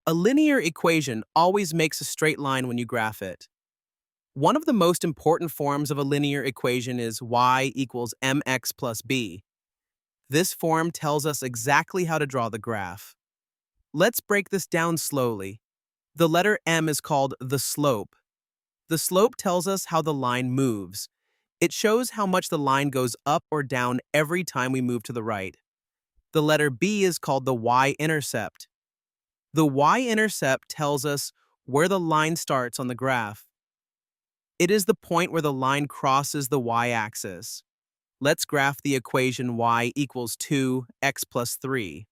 A linear equation always makes a straight line when you graph it. One of the most important forms of a linear equation is y equals mx plus b. This form tells us exactly how to draw the graph. Let's break this down slowly. The letter m is called the slope. The slope tells us how the line moves. It shows how much the line goes up or down every time we move to the right. The letter b is called the y-intercept. The y-intercept tells us where the line starts on the graph. It is the point where the line crosses the y-axis. Let's graph the equation y equals 2x plus 3.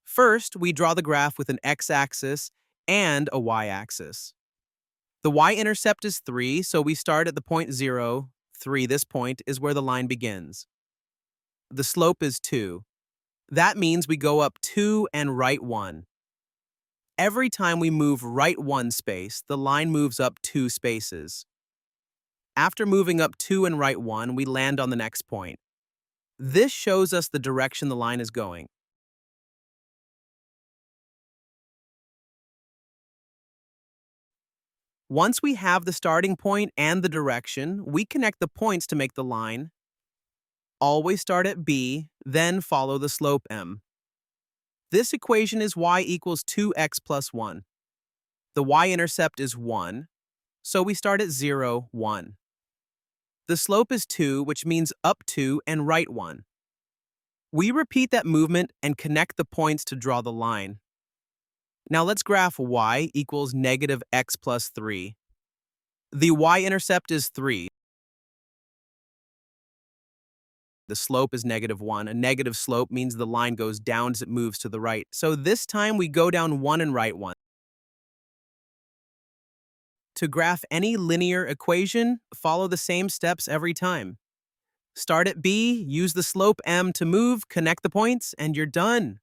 First, we draw the graph with an x-axis and a y-axis. The y-intercept is 3, so we start at the point 0, 3. This point is where the line begins. The slope is 2. That means we go up 2 and right 1. Every time we move right 1 space, the line moves up 2 spaces. After moving up 2 and right 1, we land on the next point. This shows us the direction the line is going. Once we have the starting point and the direction, we connect the points to make the line. Always start at B, then follow the slope m. This equation is y equals 2x plus 1. The y-intercept is 1, so we start at 0, 1. The slope is 2, which means up 2 and right 1. We repeat that movement and connect the points to draw the line. Now let's graph y equals negative x plus 3. The y-intercept is 3. The slope is negative 1. A negative slope means the line goes down as it moves to the right. So this time we go down 1 and right 1. To graph any linear equation, follow the same steps every time. Start at B, use the slope m to move, connect the points, and you're done.